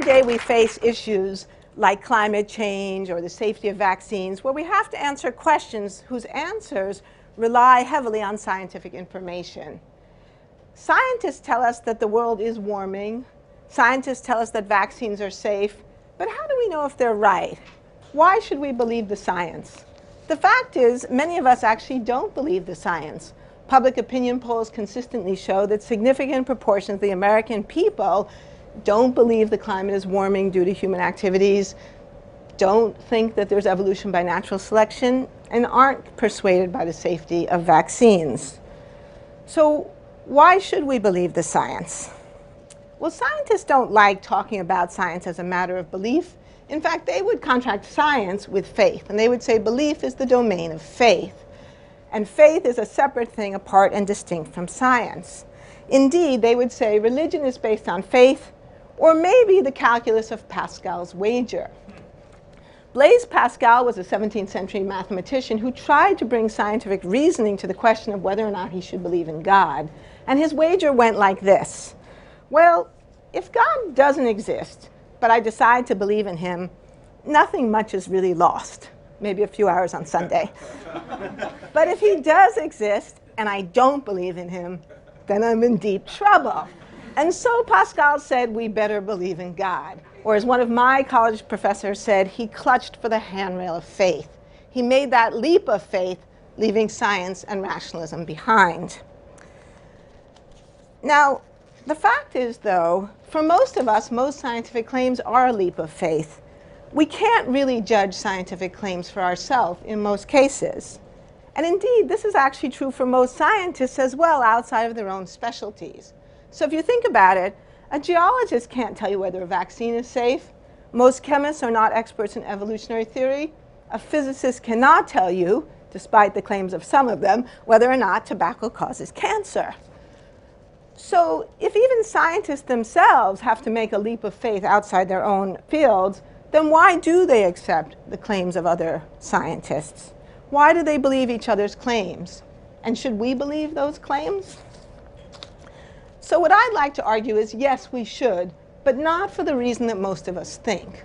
day we face issues like climate change or the safety of vaccines, where we have to answer questions whose answers rely heavily on scientific information. Scientists tell us that the world is warming. Scientists tell us that vaccines are safe. But how do we know if they're right? Why should we believe the science? The fact is, many of us actually don't believe the science. Public opinion polls consistently show that significant proportions of the American people don't believe the climate is warming due to human activities, don't think that there's evolution by natural selection, and aren't persuaded by the safety of vaccines. So why should we believe the science? Well, scientists don't like talking about science as a matter of belief. In fact, they would contract science with faith, and they would say belief is the domain of faith. And faith is a separate thing apart and distinct from science. Indeed, they would say religion is based on faith, or maybe the calculus of Pascal's wager. Blaise Pascal was a 17th century mathematician who tried to bring scientific reasoning to the question of whether or not he should believe in God. And his wager went like this. Well, if God doesn't exist, but I decide to believe in him, nothing much is really lost. Maybe a few hours on Sunday. But if he does exist, and I don't believe in him, then I'm in deep trouble. And so Pascal said, we better believe in God. Or as one of my college professors said, he clutched for the handrail of faith. He made that leap of faith, leaving science and rationalism behind. Now, the fact is, though, for most of us, most scientific claims are a leap of faith. We can't really judge scientific claims for ourselves in most cases. And indeed, this is actually true for most scientists as well, outside of their own specialties. So if you think about it, a geologist can't tell you whether a vaccine is safe. Most chemists are not experts in evolutionary theory. A physicist cannot tell you, despite the claims of some of them, whether or not tobacco causes cancer. So if even scientists themselves have to make a leap of faith outside their own fields, then why do they accept the claims of other scientists? Why do they believe each other's claims? And should we believe those claims? So what I'd like to argue is, yes, we should, but not for the reason that most of us think.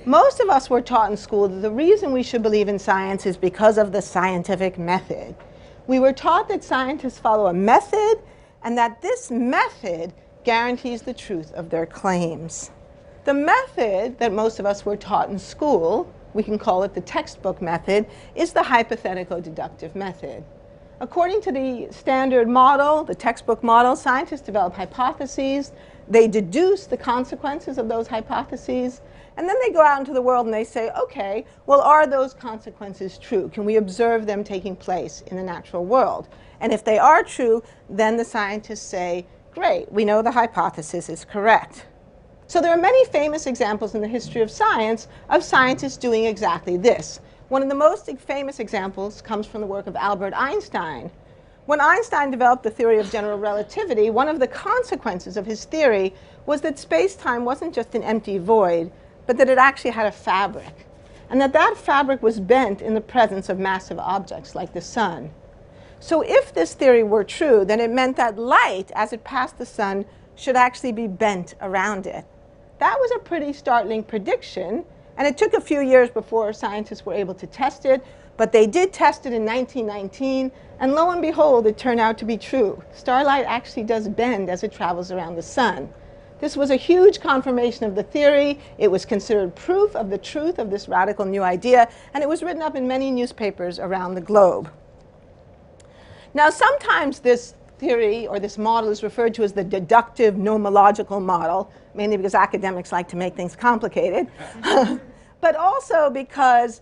Most of us were taught in school that the reason we should believe in science is because of the scientific method. We were taught that scientists follow a method, and that this method guarantees the truth of their claims. The method that most of us were taught in school, we can call it the textbook method, is the hypothetical-deductive method. According to the standard model, the textbook model, scientists develop hypotheses, they deduce the consequences of those hypotheses, and then they go out into the world and they say, okay, well, are those consequences true? Can we observe them taking place in the natural world? And if they are true, then the scientists say, great, we know the hypothesis is correct. So there are many famous examples in the history of science of scientists doing exactly this. One of the most famous examples comes from the work of Albert Einstein. When Einstein developed the theory of general relativity, one of the consequences of his theory was that space-time wasn't just an empty void, but that it actually had a fabric, and that that fabric was bent in the presence of massive objects like the sun. So if this theory were true, then it meant that light, as it passed the sun, should actually be bent around it. That was a pretty startling prediction, and it took a few years before scientists were able to test it, but they did test it in 1919, and lo and behold, it turned out to be true. Starlight actually does bend as it travels around the sun. This was a huge confirmation of the theory. It was considered proof of the truth of this radical new idea, and it was written up in many newspapers around the globe. Now, sometimes this theory or this model is referred to as the deductive nomological model, mainly because academics like to make things complicated, but also because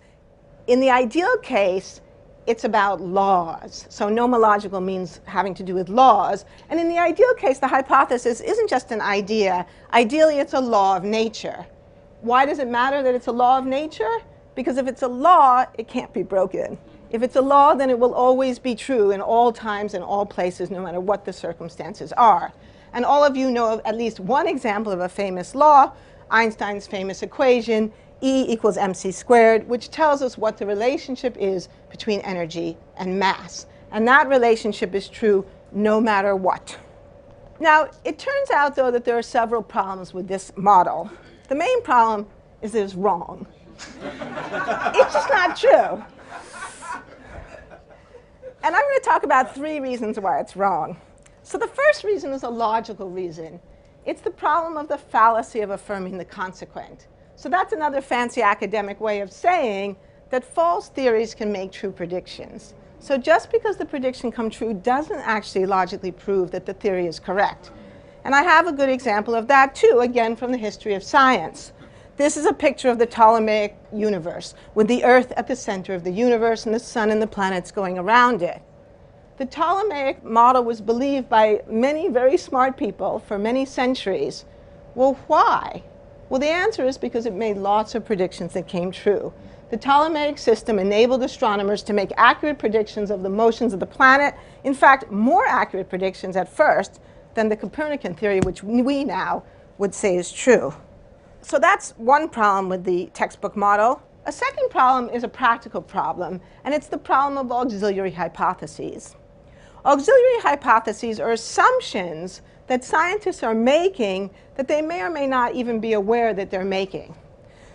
in the ideal case, it's about laws. So nomological means having to do with laws. And in the ideal case, the hypothesis isn't just an idea. Ideally, it's a law of nature. Why does it matter that it's a law of nature? Because if it's a law, it can't be broken. If it's a law, then it will always be true in all times and all places, no matter what the circumstances are. And all of you know of at least one example of a famous law, Einstein's famous equation, E equals mc squared, which tells us what the relationship is between energy and mass. And that relationship is true no matter what. Now, it turns out, though, that there are several problems with this model. The main problem is that it's wrong. It's just not true. And I'm going to talk about 3 reasons why it's wrong. So the first reason is a logical reason. It's the problem of the fallacy of affirming the consequent. So that's another fancy academic way of saying that false theories can make true predictions. So just because the prediction comes true doesn't actually logically prove that the theory is correct. And I have a good example of that too, again from the history of science. This is a picture of the Ptolemaic universe, with the Earth at the center of the universe and the sun and the planets going around it. The Ptolemaic model was believed by many very smart people for many centuries. Well, why? Well, the answer is because it made lots of predictions that came true. The Ptolemaic system enabled astronomers to make accurate predictions of the motions of the planet, in fact, more accurate predictions at first than the Copernican theory, which we now would say is true. So that's one problem with the textbook model. A second problem is a practical problem, and it's the problem of auxiliary hypotheses. Auxiliary hypotheses are assumptions that scientists are making that they may or may not even be aware that they're making.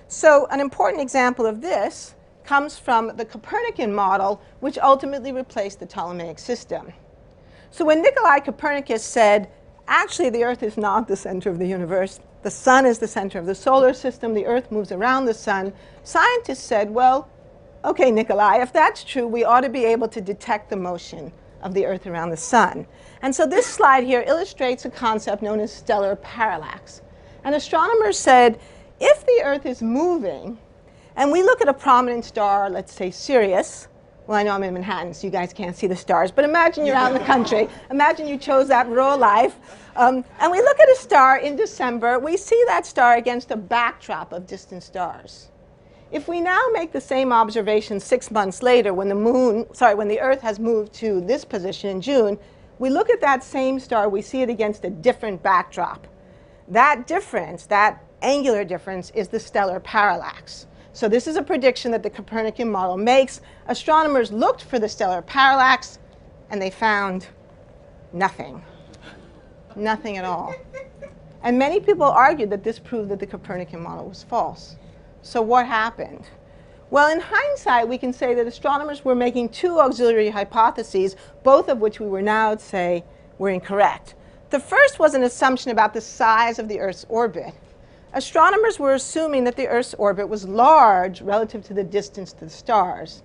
So an important example of this comes from the Copernican model, which ultimately replaced the Ptolemaic system. So when Nikolai Copernicus said, actually the Earth is not the center of the universe, the sun is the center of the solar system, the Earth moves around the sun, scientists said, well, okay, Nikolai, if that's true, we ought to be able to detect the motion of the Earth around the sun. And so this slide here illustrates a concept known as stellar parallax. And astronomers said, if the Earth is moving, and we look at a prominent star, let's say Sirius, well, I know I'm in Manhattan, so you guys can't see the stars, but imagine you're out in the country. Imagine you chose that rural life. And we look at a star in December. We see that star against a backdrop of distant stars. If we now make the same observation 6 months later when the Earth has moved to this position in June, we look at that same star, we see it against a different backdrop. That difference, that angular difference, is the stellar parallax. So this is a prediction that the Copernican model makes. Astronomers looked for the stellar parallax, and they found nothing. Nothing at all. And many people argued that this proved that the Copernican model was false. So what happened? Well, in hindsight, we can say that astronomers were making 2 auxiliary hypotheses, both of which we would now say were incorrect. The first was an assumption about the size of the Earth's orbit. Astronomers were assuming that the Earth's orbit was large relative to the distance to the stars.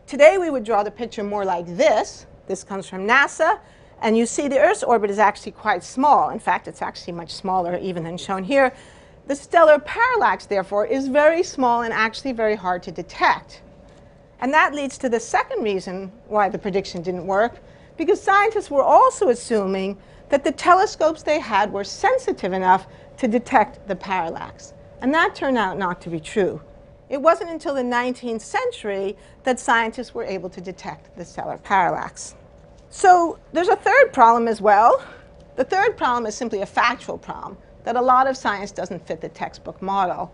Today, we would draw the picture more like this. This comes from NASA. And you see the Earth's orbit is actually quite small. In fact, it's actually much smaller even than shown here. The stellar parallax, therefore, is very small and actually very hard to detect. And that leads to the second reason why the prediction didn't work, because scientists were also assuming that the telescopes they had were sensitive enough to detect the parallax. And that turned out not to be true. It wasn't until the 19th century that scientists were able to detect the stellar parallax. So there's a third problem as well. The third problem is simply a factual problem, that a lot of science doesn't fit the textbook model.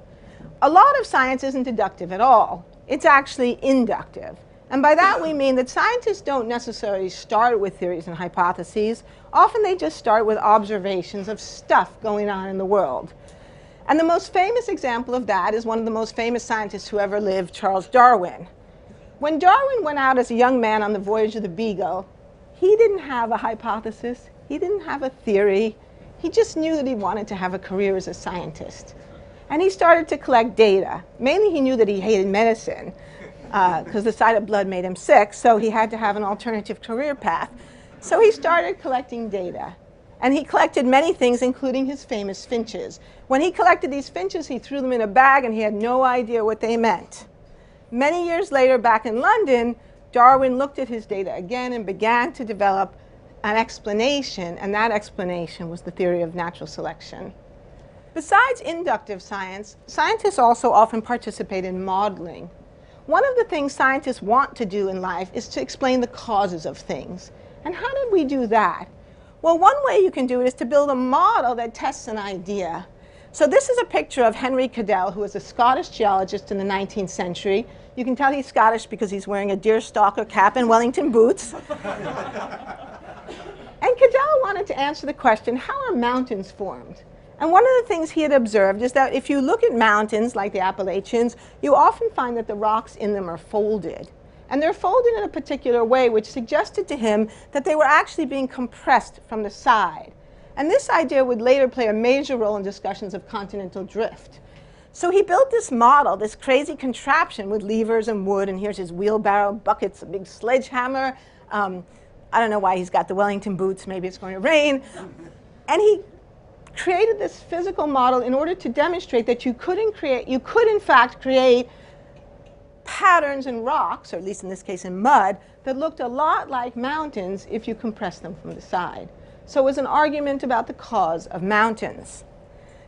A lot of science isn't deductive at all. It's actually inductive. And by that we mean that scientists don't necessarily start with theories and hypotheses. Often they just start with observations of stuff going on in the world. And the most famous example of that is one of the most famous scientists who ever lived, Charles Darwin. When Darwin went out as a young man on the voyage of the Beagle, he didn't have a hypothesis. He didn't have a theory. He just knew that he wanted to have a career as a scientist. And he started to collect data. Mainly he knew that he hated medicine because the sight of blood made him sick, so he had to have an alternative career path. So he started collecting data. And he collected many things, including his famous finches. When he collected these finches, he threw them in a bag, and he had no idea what they meant. Many years later, back in London, Darwin looked at his data again and began to develop an explanation, and that explanation was the theory of natural selection. Besides inductive science, scientists also often participate in modeling. One of the things scientists want to do in life is to explain the causes of things. And how did we do that? Well, one way you can do it is to build a model that tests an idea. So this is a picture of Henry Cadell, who was a Scottish geologist in the 19th century. You can tell he's Scottish because he's wearing a deerstalker cap and Wellington boots. And Cadell wanted to answer the question, how are mountains formed? And one of the things he had observed is that if you look at mountains like the Appalachians, you often find that the rocks in them are folded. And they're folded in a particular way, which suggested to him that they were actually being compressed from the side. And this idea would later play a major role in discussions of continental drift. So he built this model, this crazy contraption with levers and wood, and here's his wheelbarrow, buckets, a big sledgehammer. I don't know why he's got the Wellington boots, maybe it's going to rain. And he created this physical model in order to demonstrate that you could in fact create patterns in rocks, or at least in this case in mud, that looked a lot like mountains if you compressed them from the side. So it was an argument about the cause of mountains.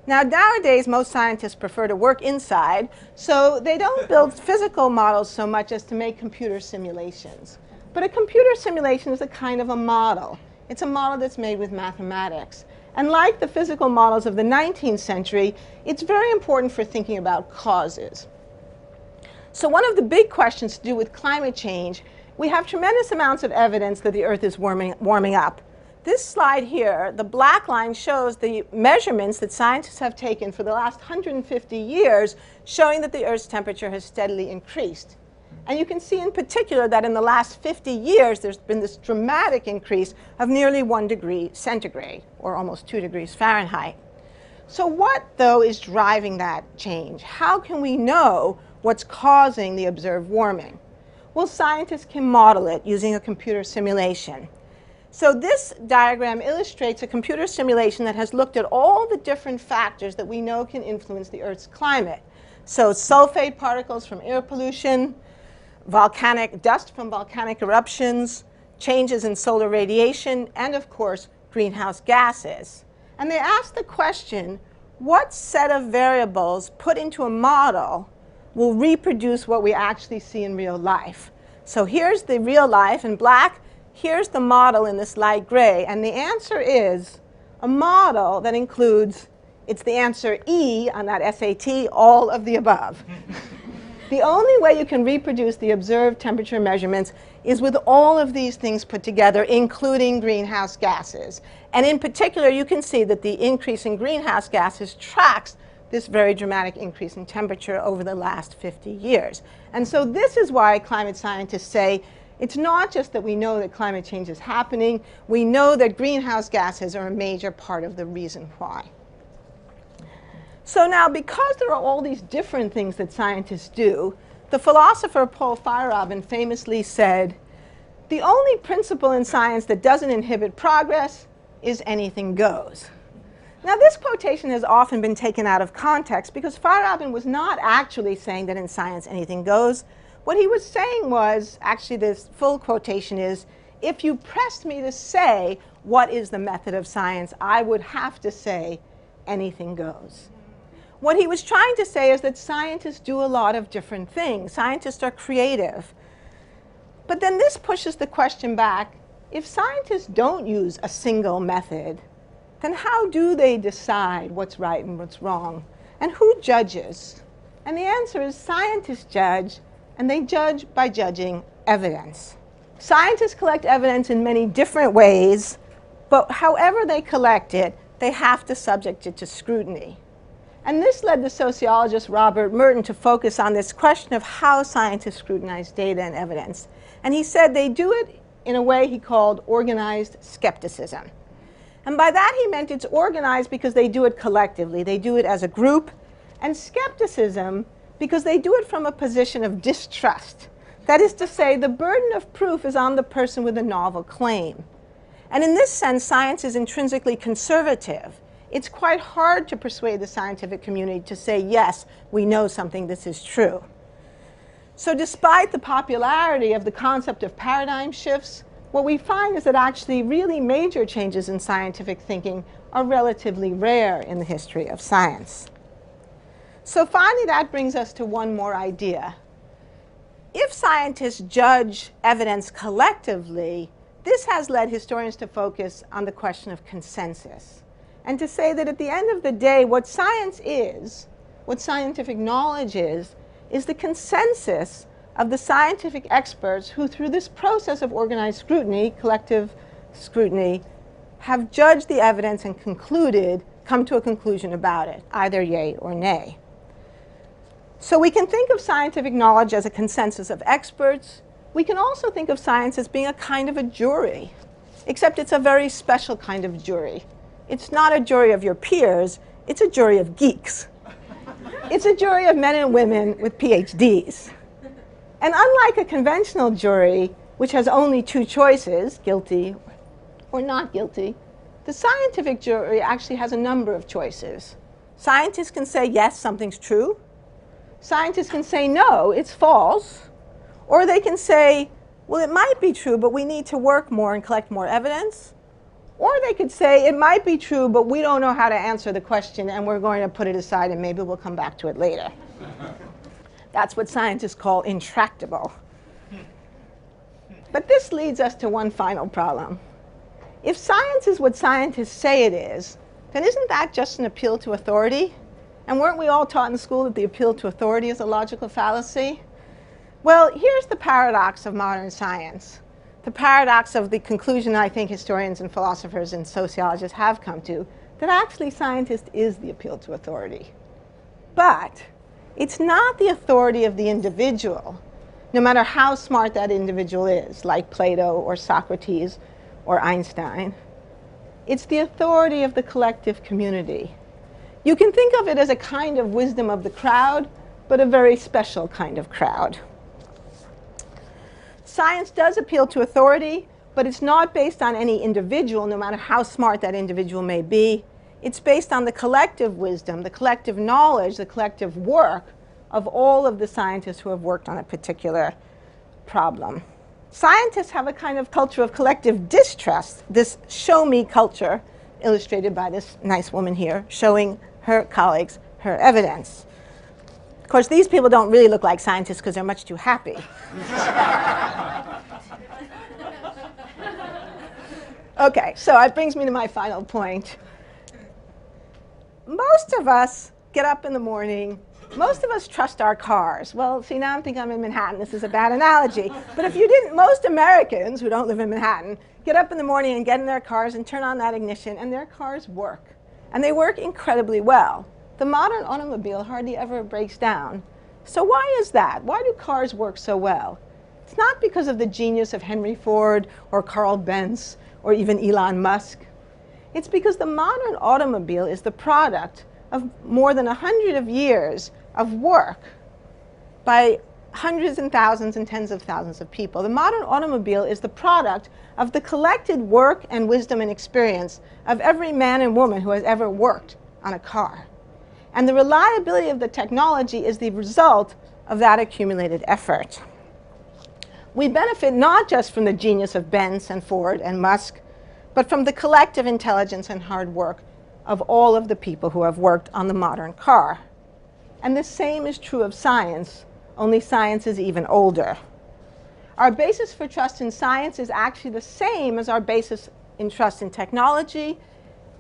Now, nowadays, most scientists prefer to work inside, so they don't build physical models so much as to make computer simulations. But a computer simulation is a kind of a model. It's a model that's made with mathematics. And like the physical models of the 19th century, it's very important for thinking about causes. So one of the big questions to do with climate change, we have tremendous amounts of evidence that the Earth is warming up. This slide here, the black line, shows the measurements that scientists have taken for the last 150 years, showing that the Earth's temperature has steadily increased. And you can see in particular that in the last 50 years, there's been this dramatic increase of nearly 1 degree centigrade, or almost 2 degrees Fahrenheit. So what, though, is driving that change? How can we know what's causing the observed warming? Well, scientists can model it using a computer simulation. So this diagram illustrates a computer simulation that has looked at all the different factors that we know can influence the Earth's climate. So sulfate particles from air pollution, volcanic dust from volcanic eruptions, changes in solar radiation, and of course, greenhouse gases. And they asked the question, what set of variables put into a model will reproduce what we actually see in real life? So here's the real life in black. Here's the model in this light gray, and the answer is a model that includes, it's the answer E on that SAT, all of the above. The only way you can reproduce the observed temperature measurements is with all of these things put together, including greenhouse gases. And in particular, you can see that the increase in greenhouse gases tracks this very dramatic increase in temperature over the last 50 years. And so this is why climate scientists say, it's not just that we know that climate change is happening, we know that greenhouse gases are a major part of the reason why. So now, because there are all these different things that scientists do, the philosopher Paul Feyerabend famously said, the only principle in science that doesn't inhibit progress is anything goes. Now, this quotation has often been taken out of context because Feyerabend was not actually saying that in science anything goes. What he was saying was, actually this full quotation is, if you pressed me to say what is the method of science, I would have to say anything goes. What he was trying to say is that scientists do a lot of different things. Scientists are creative. But then this pushes the question back, if scientists don't use a single method, then how do they decide what's right and what's wrong? And who judges? And the answer is scientists judge, and they judge by judging evidence. Scientists collect evidence in many different ways, but however they collect it, they have to subject it to scrutiny. And this led the sociologist Robert Merton to focus on this question of how scientists scrutinize data and evidence. And he said they do it in a way he called organized skepticism. And by that he meant it's organized because they do it collectively. They do it as a group. And skepticism because they do it from a position of distrust. That is to say, the burden of proof is on the person with a novel claim. And in this sense, science is intrinsically conservative. It's quite hard to persuade the scientific community to say, yes, we know something, this is true. So despite the popularity of the concept of paradigm shifts, what we find is that actually really major changes in scientific thinking are relatively rare in the history of science. So finally, that brings us to one more idea. If scientists judge evidence collectively, this has led historians to focus on the question of consensus, and to say that at the end of the day, what science is, what scientific knowledge is the consensus of the scientific experts who, through this process of organized scrutiny, collective scrutiny, have judged the evidence and concluded come to a conclusion about it, either yay or nay. So we can think of scientific knowledge as a consensus of experts. We can also think of science as being a kind of a jury, except it's a very special kind of jury. It's not a jury of your peers, it's a jury of geeks. It's a jury of men and women with PhDs. And unlike a conventional jury, which has only two choices, guilty or not guilty, the scientific jury actually has a number of choices. Scientists can say, yes, something's true. Scientists can say, no, it's false. Or they can say, well, it might be true, but we need to work more and collect more evidence. Or they could say, it might be true, but we don't know how to answer the question, and we're going to put it aside, and maybe we'll come back to it later. That's what scientists call intractable. But this leads us to one final problem. If science is what scientists say it is, then isn't that just an appeal to authority? And weren't we all taught in school that the appeal to authority is a logical fallacy? Well, here's the paradox of modern science. The paradox of the conclusion I think historians and philosophers and sociologists have come to, that actually scientist is the appeal to authority. But it's not the authority of the individual, no matter how smart that individual is, like Plato or Socrates or Einstein. It's the authority of the collective community. You can think of it as a kind of wisdom of the crowd, but a very special kind of crowd. Science does appeal to authority, but it's not based on any individual, no matter how smart that individual may be. It's based on the collective wisdom, the collective knowledge, the collective work of all of the scientists who have worked on a particular problem. Scientists have a kind of culture of collective distrust, this show me culture, illustrated by this nice woman here, showing her colleagues her evidence. Of course, these people don't really look like scientists because they're much too happy. Okay, so it brings me to my final point. Most of us get up in the morning. Most of us trust our cars. Well, see, now I'm thinking I'm in Manhattan. This is a bad analogy. But if you didn't, most Americans who don't live in Manhattan get up in the morning and get in their cars and turn on that ignition, and their cars work. And they work incredibly well. The modern automobile hardly ever breaks down. So why is that? Why do cars work so well? It's not because of the genius of Henry Ford or Carl Benz or even Elon Musk. It's because the modern automobile is the product of more than 100 years of work by hundreds and thousands and tens of thousands of people. The modern automobile is the product of the collected work and wisdom and experience of every man and woman who has ever worked on a car. And the reliability of the technology is the result of that accumulated effort. We benefit not just from the genius of Benz and Ford and Musk, but from the collective intelligence and hard work of all of the people who have worked on the modern car. And the same is true of science, only science is even older. Our basis for trust in science is actually the same as our basis in trust in technology,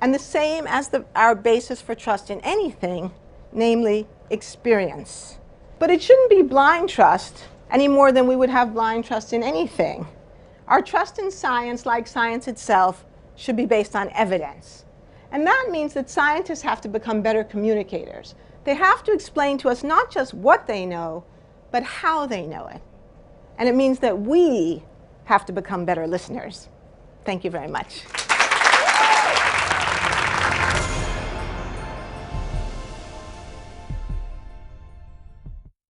and the same as our basis for trust in anything, namely experience. But it shouldn't be blind trust any more than we would have blind trust in anything. Our trust in science, like science itself, should be based on evidence. And that means that scientists have to become better communicators. They have to explain to us not just what they know, but how they know it. And it means that we have to become better listeners. Thank you very much.